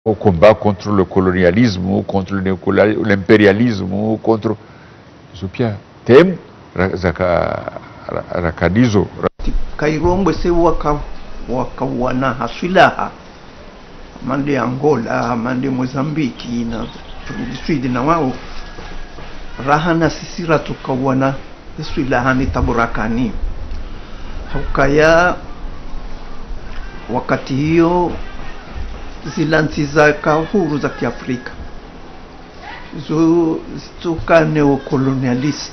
au combat contre le colonialisme, contre l'impérialisme, contre Zupia tem rakadizo Kairombo se wakawana hasilaha mande Angola, mande Mozambiki na Sweden na wao rahana sisira tukawana silaha ni taburakani hukaya wakati hiyo zila nchi za huru za Kiafrika zituka neocolonialist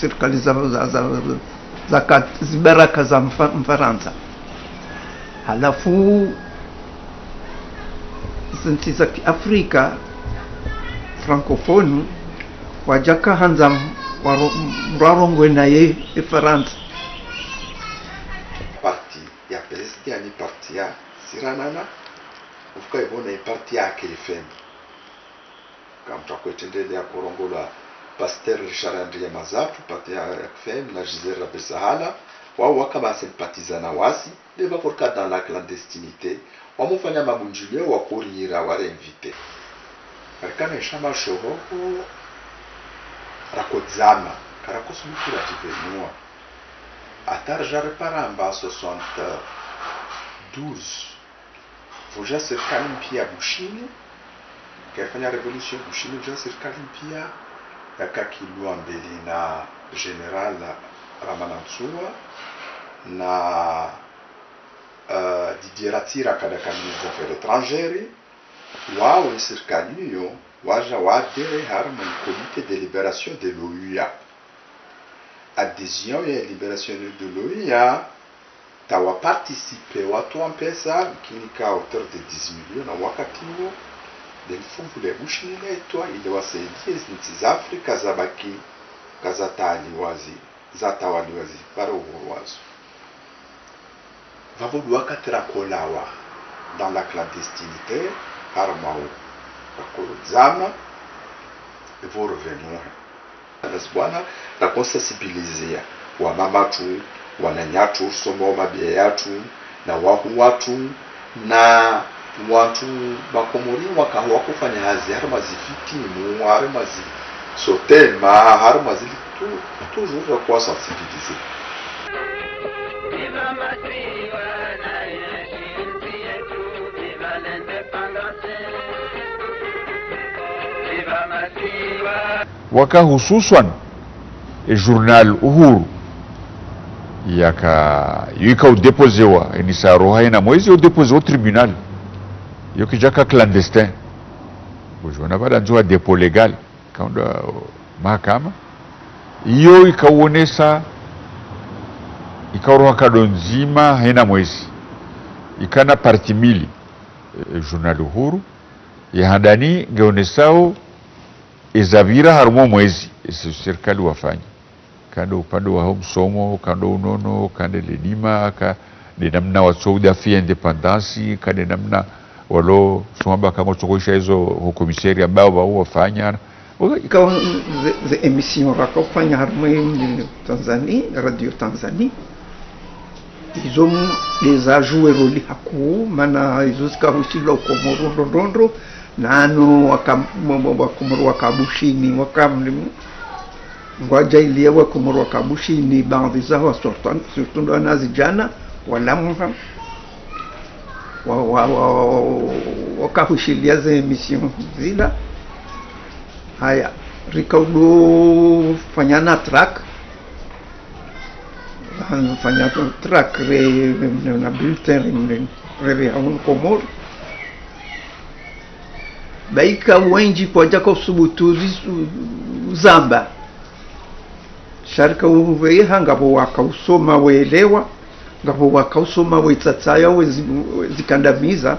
serikali za zibaraka za Mfaransa. Halafu nchi za Kiafrika francophonie wajaka hanza warongwe na ye Faransa. Parti ya PSD ni parti ya Siranana ufuka ibona parti ya KFM kama tutakuendelea kurongola Pasteur Richard André Mazatu parti ya KFM na Gisela Besahala wao wakama sympathiza na wasi deba porka dans la clandestinité wamufanya mabunjulio wa kurira wale invité arkana shama shoho rakodzama karakosumukura tivenua atarjare paramba 72 vuja serikali mpya Bushini kafanya revolution Bushini vuja serikali mpya yakakilwa mbele na General Ramanantsoa na Didier Ratsira kadaka ministre des affaires étrangères wao serikali hiyo waja wadere harma comité de libération de l'OUA adhésion ya libération de l'OUA tawa participer watu mpesa kinika hauteur de 10 millions na wakati huo delfungu le Bushini leitwa ile wasaidia nchi za Afrika zabaki kazatali wazi zatawali wazi para uhuru wazo vavodu wakatera kolawa dans la clandestinité harmao rakolozama vont revenir bwana na kusensibiliser wa mama tu wananyatu somo mabia yatu na wahu watu na watu bakomori wakawa kufanya hazi harma zifitimu harma zi sotema harma zi toujours quoi sensibiliser waka hususan journal Uhuru yika udepozewa inisa roha ina mwezi udepozewa tribunal yoki jaka clandestin bujona bada njua depo legal kaunda mahakama iyo ikauonesa ikaroha kadonzima haina mwezi ikana parti mili journal Uhuru yahandani geonesao ezavira harumo mwezi serikali wafanya kando upande wa msomo kando unono kande lenima de namna wa Saudi afia independence kande namna walo somaba kama chokoisha hizo hukomiseri ambao wafanya ikawa ze emission rakofanya harumo Tanzania radio Tanzania izo les jouer roli haku mana izo sikahusilo komoro ndondro nano wakomoro wakabushini wakamlimu ngwaja ilia wakomoro wakabushini baadhi zao surtout wanazijana walamuha wakahushilia ze emission zila haya rikaudo fanyana track na bulletin reve haun komoro baika wengi kwa jako subutuzi zamba sharika uve hangabo wakausoma weelewa ngabo wakausoma wetsatsaya zikandamiza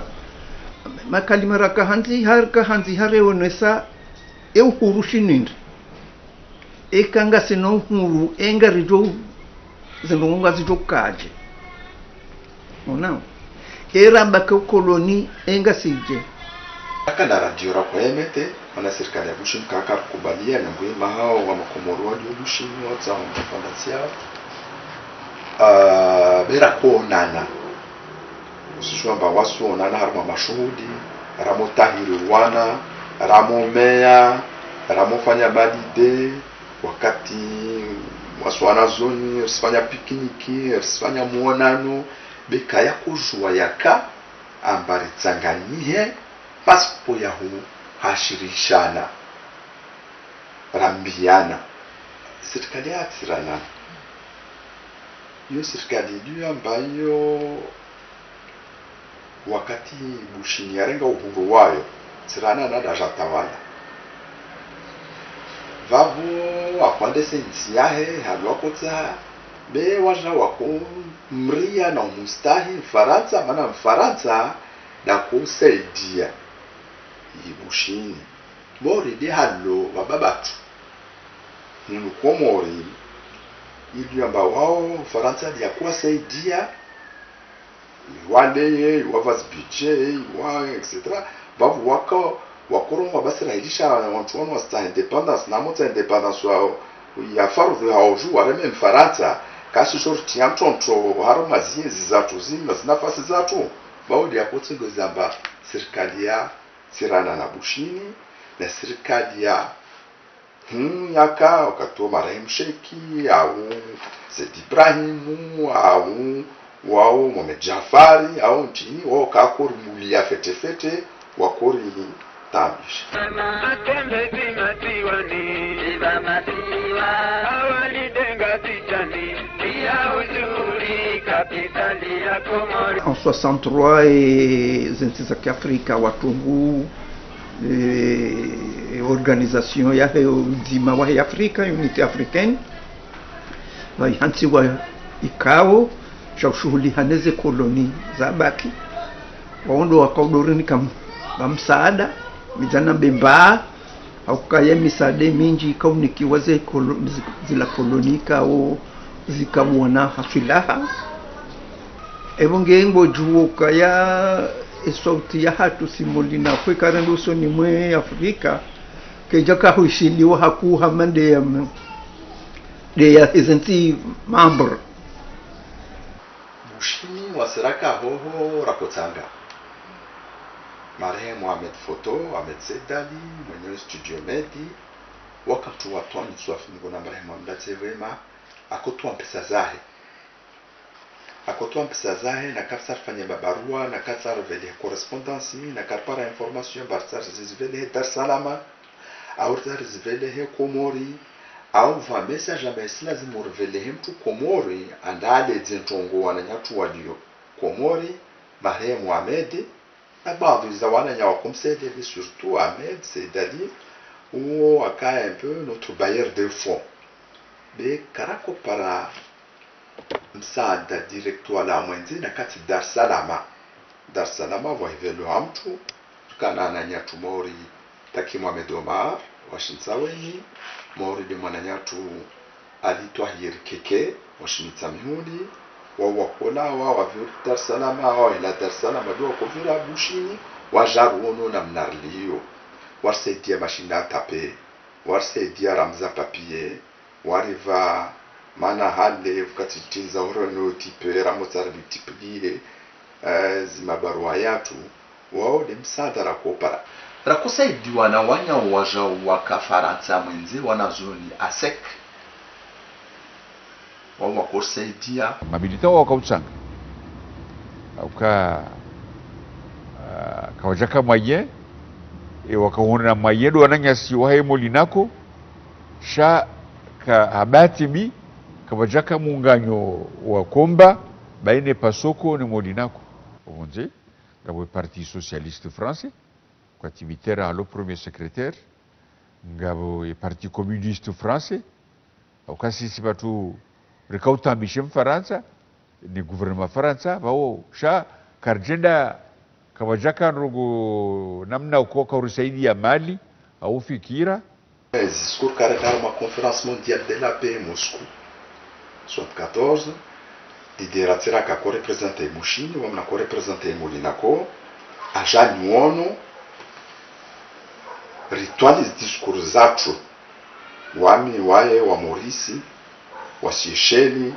makalima raka hanzi hareonesa uhuru shinindi ekanga sino uhuru enga rijo zinonga zijokaje onao era baka koloni enga sije kana radio rako emete wana serikali ya Bushini kaka kubalia na ngwema hao wa makomoro wa Bushini wata mfandasia bera ko nana usishwamba wasuonana haruma mashuhudi ramo tahiri wana ramo meya ramo fanya balide wakati wasuana zoni usifanya pikiniki usifanya muonano bekaya kujua yaka ambari tsanganyihe pasipo yahu hashirishana rambiana serikali atirana yo serikali ndio ambayo wakati Bushini yarenga uhuru wayo tirana na dajatawala vavo akwandese nsi yahe halwakotsa be waja wako mria na umustahi Mfaransa maana Mfaransa na kusaidia Bushini mori de hallo bababatu ni komori ili ambao wao Faransa ya kuwasaidia wale wavas budget wa etc. bavu wako wakoroma basirahilisha watu wao wasta independence na mota independence wao ya faru hauju wale Mfaransa kashi shorti ya mtonto haruma zinzi zatu zima zinafasi zatu bao ya kutsingo zamba serikali ya tirana na Bushini na serikali ya yaka wakati wa marehemu Sheki au Said Ibrahimu au wao Mohamed Jafari au nchini wao kakori mulia fete wakori tabish En 63 zinchi za Kiafrika watungu organisation ya nzima wa Afrika Unity Africaine hansi wa ikao cha shughuli haneze koloni za baki waondo wakaudorini kama msaada vijana bemba au kaya misaada mingi kauniki waze zila kolonika au zikamuona hafilaha ebongengo juo kaya sauti ya hatu simolina kwe karanduso ni mwe Afrika kejaka huishiliwa hakuha mande ya izenti membre Bushini wasiraka hoho rakotanga marehemu Mohamed Foto Ahmed Sedali mwenye studio Medi wakati wa twani swafingo na marehemu Mdatevema akotoa mpesa zahe na kapsa fanya babarua na kapsa revele correspondance na kapara information barsar zivele Dar Salama au zivele Komori au va message amesila zimurevele mtu Komori andale zintongo wananyatu walio Komori marehemu Ahmed na baadhi za wananya wakumsaidia surtout Ahmed Sedali ou aka un peu notre bailleur de fonds be karako para msaada directoire la mwenzi na kati Dar Salama wahivelo hamtu tukana ananyatu Mori Taki Mohamed Omar washinsaweni Mori de mwananyatu alitwa Keke washinitsa mihudi wawakola wavyo Dar Salama ila Dar Salama do kovira Bushini wajaruono na mnarliyo warsaidia mashina tape warsaidia ramza papier wariva mana hale wakati tinza horono tipe ramotsara bitiplie zimabarua yatu wao de msaada rakopara rakusaidiwa na wanya waja waka Faransa mwenzi wanazoni asek wao wakosaidia mabilita wakautsanga auka kawajaka mwaye wakaona mwaye do wananyasi wahe molinako sha ka habatimi kawajaka muunganyo wa komba baine pasoko ni molinako onje ngabo parti socialiste français kwa Mitterrand alo premier secrétaire ngabo parti communiste français auka sisi batu rekautambishe Mfaransa ni gouvernement Faransa bao sha karjenda kawajaka nrugo namna uko kaurusaidi ya mali au fikira discours carrément ma conférence mondiale de la paix Moscou 74 Didier Ratsiraka ko représenter Bushini wamna ko représenter Molinako ajani wono ritualis discours zatu wami waye wa Morisi wa Seychelles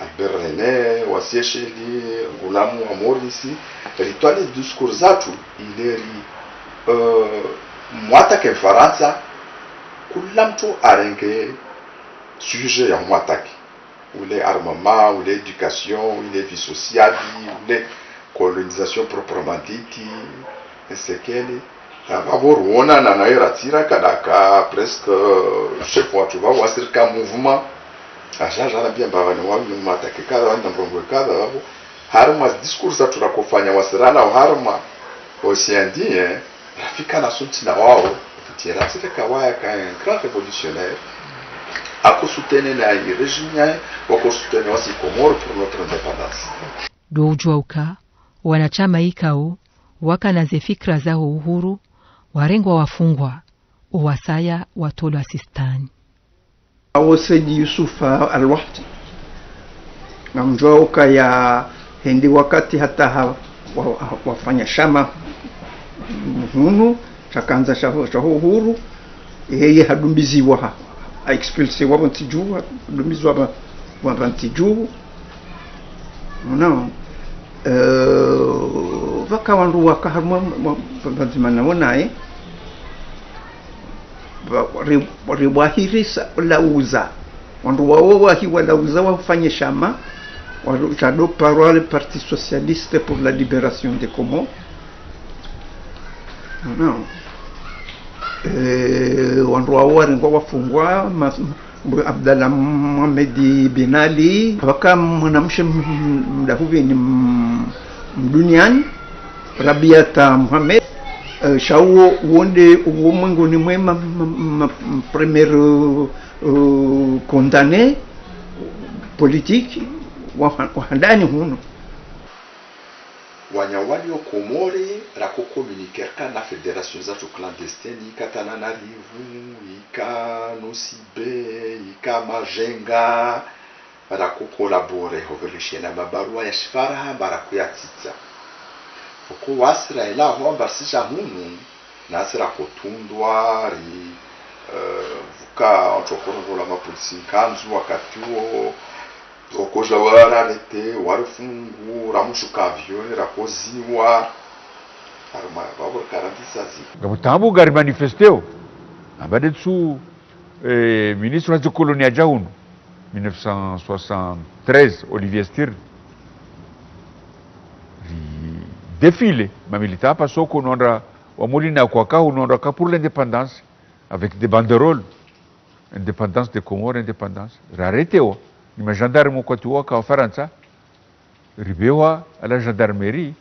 Albert René wasiesheli Gulamu wa Morisi ritwale discours zatu ileri mwatake Faransa kula mtu arenge sujet ya mwatake ule armement ule éducation ule vie sociale ule colonisation proprement dite esekele avaboruona na nayo ratira kadaka presque chef watu wa wasirika mouvement ajaja na bien bavane wa mwatake kada wanda mrongo kada wabo harma discours za tunakofanya wasirana harma osiandie rafika na sunti na wao tira tsika waya ka un grand révolutionnaire akusutene na régime wakusutene wasi Komoro pour notre indépendance dojwauka wanachama ikao wakanaze fikra zao uhuru warengwa wafungwa uwasaya watolo asistani Sayyid Yusuf al-Wahdi namjwauka ya hindi wakati hata wafanya shama hunu chakanza shaho uhuru yeye hadumbiziwa expulsé wa bantiju hadumbiziwa wa bantiju no vakawandu wakaharma bazimana wonaye riwahirisa lauza wandu wao wahiwa lauza wafanye shama wajado parole Parti Socialiste pour la Libération des Comores non wandu wao waringwa wafungwa Abdallah Mohamed bin Ali waka mwanamshe mdahuvi ni mduniani Rabiata Mohamed shawo wonde umungu ni mwema premier condamné politique wa handani huno wanyawali Komori rako communiquer na fédération za clandestine ikatana na rivu ika nosibe ika majenga rako collaborer revolution na mabarua ya shifara baraku ya titsa foko wasira ila ho barsija hunu nasira kotundwa ri vuka antokoro la mapolisi kanzu wakati huo okoja wararete warufungu ramushuka avion rakoziwa arma babo karantisazi gabutambu gari manifesteo abade tsu ministre de colonia jaun 1973 Olivier Stirn défilé ma militaire passou qu'on aura wa molina kwa ka on aura ka pour l'indépendance avec des banderoles indépendance des Comores indépendance rareteo ni magendarme kwa tuwa ka Faransa ribewa à la gendarmerie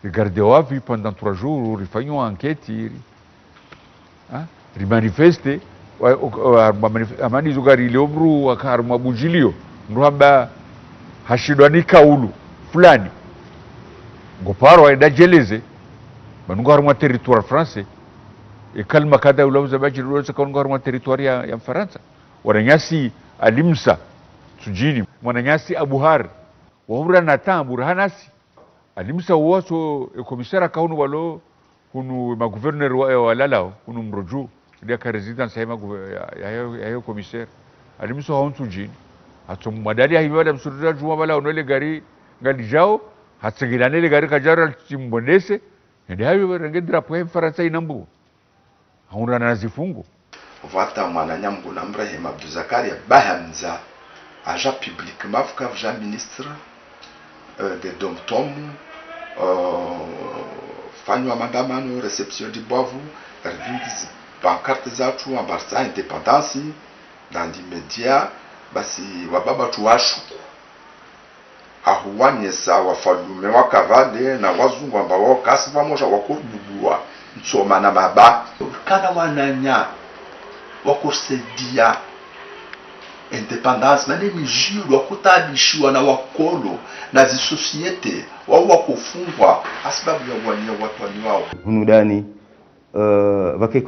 regardewa vu pendant 3 jours rifanywa enquête hein rimanifeste amani zugari leobru akarma bujilio ndwamba hashidwani kaulu fulani ngoparo aida jeleze banunga harma territoire français e kalma kada ulauza baji ruweza kaunga harma territoire ya Faransa wananyasi alimsa sujini mwananyasi abuhar wahura nata burhanasi alimsa waso e komisara kaunu walo kunu ma gouverneur wa lalao kunu mroju ndia ka residence ya commissaire alimsa hon sujini atum madali hiwala msurura juma bala onole gari ngali jao hatsegilane le gari kajara chimbonese ndio hayo rangi drapo ya Faransa inambu hauna nazifungu vata mwana nyambu na Ibrahim Abdou Zakaria bahamza agent public mafka vja ministre de Domtom fanywa mandamano reception di bovu revise pancarte zatu ambarsa independance dans l'immédiat basi wababa tuwashuku ahuwanyesa wafalume wakavade na wazungu ambao kasi pamoja wakurudugua nsoma na baba kana wananya wakusaidia independence na mijiro wakutabishiwa na wakolo na zisosiete wao wakufungwa asibabu ya wanya watu wao hunudani vake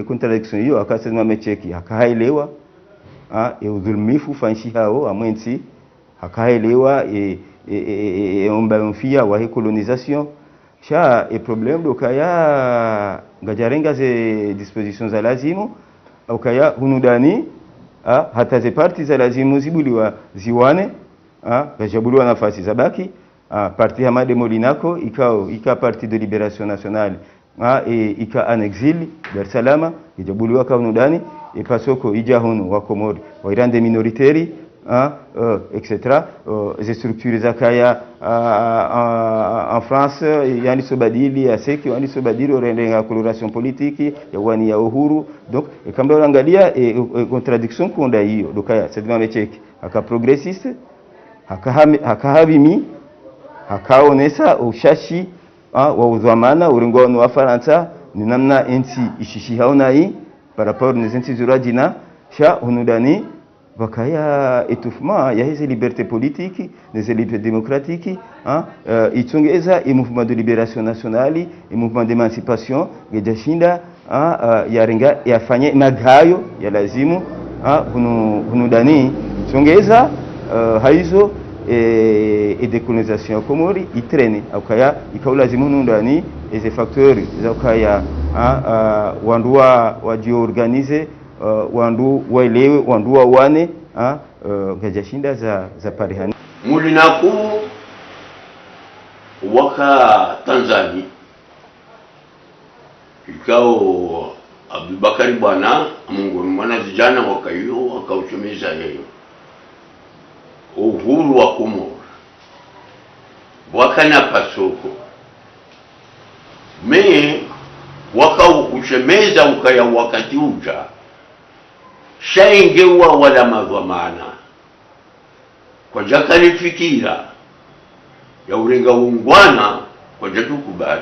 contradiction hiyo akasema mecheki akaelewa udhulumifu fanshi hao amwensi akaelewa omba wa colonisation cha problème dokaya ngajarenga ze dispositions za lazimo okaya hunudani hata ze parti za lazimu zibuliwa ziwane gajabuliwa nafasi zabaki parti Hamade Molinako ika parti de Libération Nationale ika en exil Dar es Salaam gajabuliwa kaunudani ipasoko ija hunu wa Komori wa irande minoritari etc. Les structures zakaya en France yani sobadili aseki yani sobadili orenga coloration politique ya wani ya uhuru donc kama unaangalia contradiction kunda hiyo dokaya sedima mecheki aka progressiste hakahabimi hakaonesa ushashi wa udhamana uringano wa Faransa ni namna enti ishishi haona hii par rapport aux enti zuradina sha hunudani bakaya étouffement ya hizi liberté politique des libertés démocratiques itongeza et mouvement de libération nationale et mouvement d'émancipation gejashinda yarenga yafanye magayo ya lazimu hunudani itongeza haizo et décolonisation Komori itrene akaya ikaulazimu nundani les facteurs zakaya wandua wajiorganize wandu waelewe wandu wawane gajashinda za parihani mulinaku waka Tanzania ikao Abubakari bwana Mungu mwana vijana wakayo wakauchomeza yeye uhuru wa Komoro wakana pasoko me wakauchemeza ukaya wakati uja shaingewa wala madhamana kwa jakali fikira ya urenga ungwana kwa jatu kubali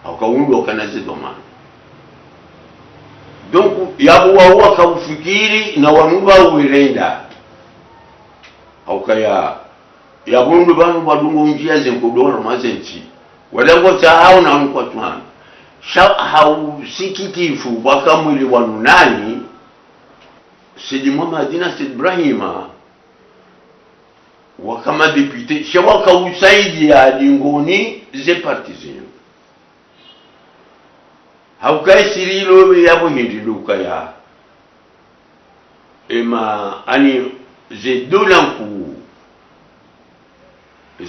akaundwa kana zidhamana donc yabuwa wakaufikiri na wanuba uirenda aukaya yabundu banu badungu njia zenkodora mazenchi wadango taau na kwa twana hau sikitifu wakamwili wanunani Sidi Muhammadina Sidi Ibrahima wakama député shawaka usaidi ya dingoni ze partisan haukai sirilo yabo hindiluka ya ema ani ze dolanku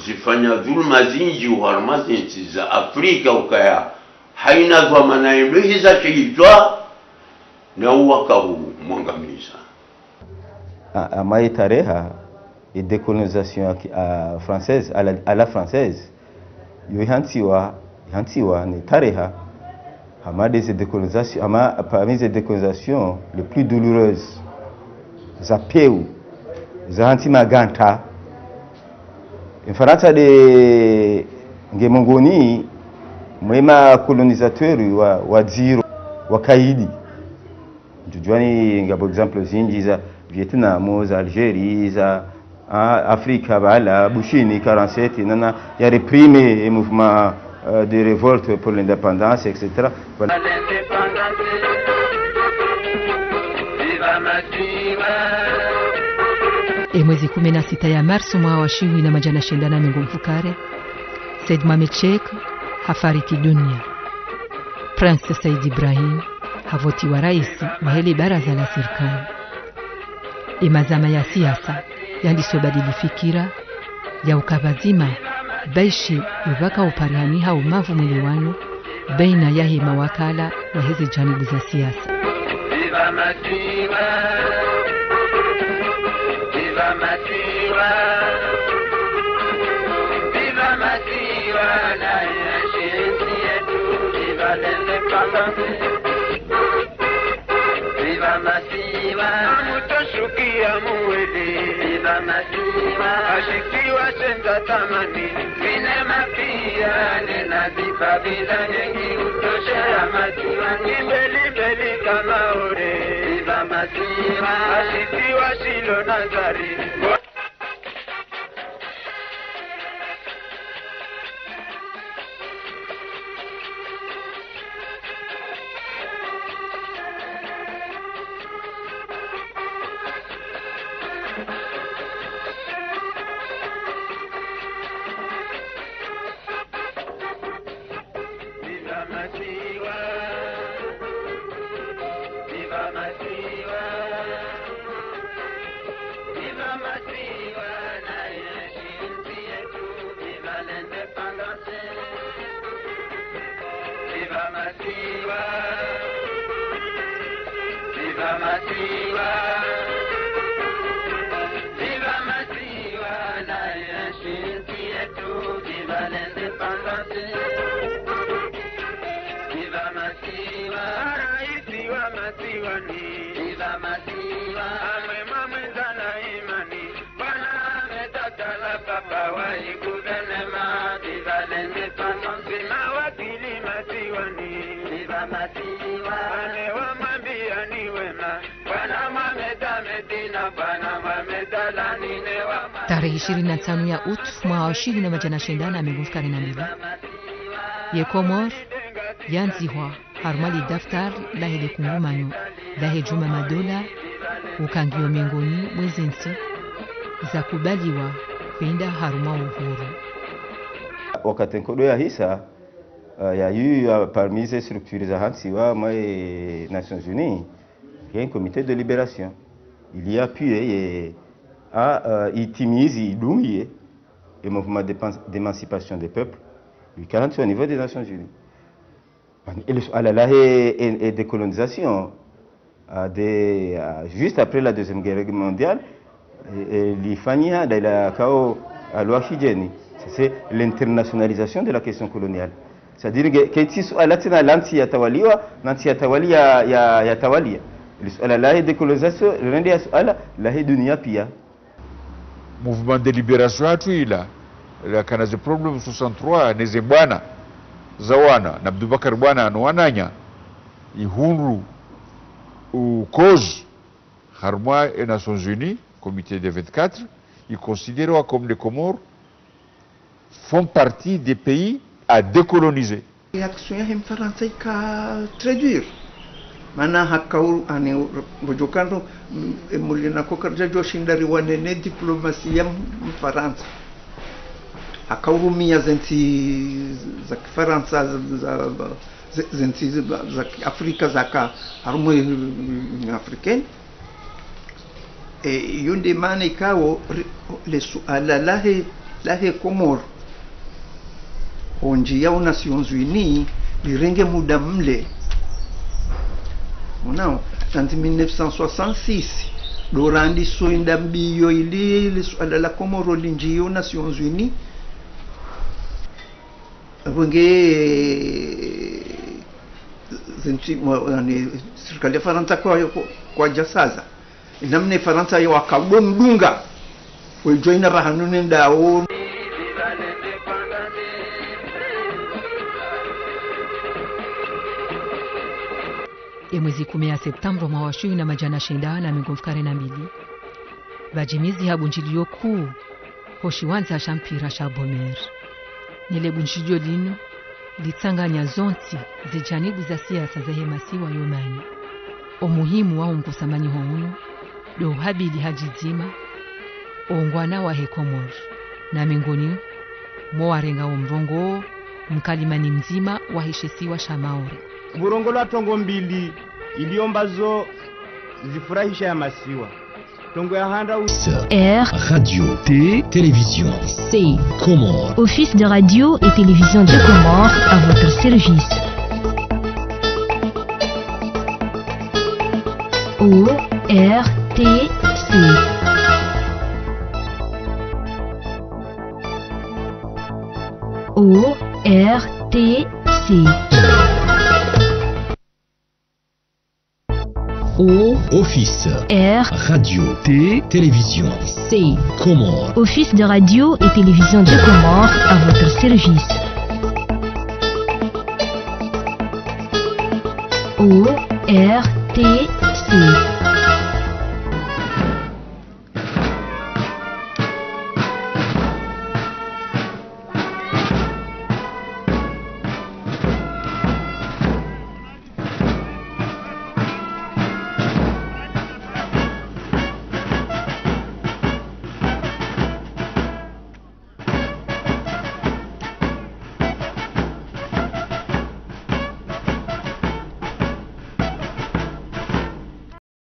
zifanya dhulma zinji uharmazi za Afrika ukaya haina dhamana yembe za shihitwa na uwakahu mwangamiza amaye tareha et décolonisation française à la française yohantiwa ni tareha des décolonisations parmi les décolonisations les plus douloureuses za peu za hantima ganta Faransa de ngemongoni mwema colonisateur wa zero wa kaidi Jujuani ngabo example zinji za Vietnam, za Algérie, za Afrique bala Bushini 47 nana ya réprimer les mouvements de révolte pour l'indépendance etc. Voilà. Mwezi 16 ya Marso mwa washiwi na majana shindana mingumfukare Said Mohamed Sheikh hafariki dunia. Prince Said Ibrahim havoti wa rais wa hili baraza la serikali. Imazama ya siasa yalisobadili fikira ya ukabazima baishi yubaka uparihani hau mavu mwiliwano baina yahi mawakala wa hizi janibu za siasa. Viva Masiwa, Viva Masiwa, Viva Masiwa, na yashinsi yetu, Viva l'indépendance. Viva Masiwa, mutoshukia muwele. Viva Masiwa, ashikiwa senza tamani. Vine mapia, nena vipa bila nyengi utoshea Masiwa. Nibeli kama ore. Viva Masiwa, ashikiwa shilo nazari. Viva Masiwa, Viva Masiwa. Tarehe 25 ya Ut mwaka wa 1992 ye Komor yanzihwa harmali daftar lahe kungumanyo lahe Juma Madola ukangio miongoni mwezi nsi za kubaliwa kwenda haruma uhuru. Wakati nkodo ya hisa ya yu parmi ces structures za hansiwa moi Nations Unies, il y a un comité de libération. Il y a appuyé à itimiser le mouvement d'émancipation des peuples, le 40 au niveau des Nations Unies. À la décolonisation, juste après la Deuxième Guerre mondiale, l'Ifania de la Kao à l'Ouachidjeni, c'est l'internationalisation de la question coloniale. C'est-à-dire que si à la l'anti-Yatawaliwa, l'anti-Yatawalia Yatawalia. La décolonisation, la dunia pia. Mouvement de libération atuila la kanaze problem 63 neze bwana zawana na Abdubakar bwana anwananya ihunru ou cause harma et Nations Unies comité de 24 ils considèrent comme les Comores font partie des pays à décoloniser. L'action ya Mfaransa ika traduire mana hakau ane bojokando mulina kokarja joshindari wanene diplomasia Mfaransa akaurumia zenzi za Kifaransa zenzi za Afrika zaka harumo africaine et yonde mane kawo le suala lahe Komoro onji ya Nations Unies lirenge muda mle Monao, en 1966, Lorandi soinda mbio ili la Komoro linjio Nations Unies. Wenge zinti serikali ya Faransa kwa jasaza. Namne Faransa ya wakabondunga. Wejoina rahanune ndao. Mwezi 10 Septemba mwaka wa 1992 bajimizi habunjilio kuu hoshiwanza shampira sha Bomer nile bunjilio lino litsanganya zonti zijanibu za siasa za hemasiwa yomani umuhimu wa mkusamanyi hono do habili hajizima ongwana wa Komor na mingoni mowarenga omrongo mkalimani mzima wa heshesiwa shamaori Burongo la tongo mbili iliombazo zifurahisha ya masiwa. Tongo ya handa R Radio T Télévision C Comores Office de radio et télévision de Comores à votre service. O R T C O R T C O Office R Radio T Télévision C Comores Office de radio et télévision de Comores à votre service. O R T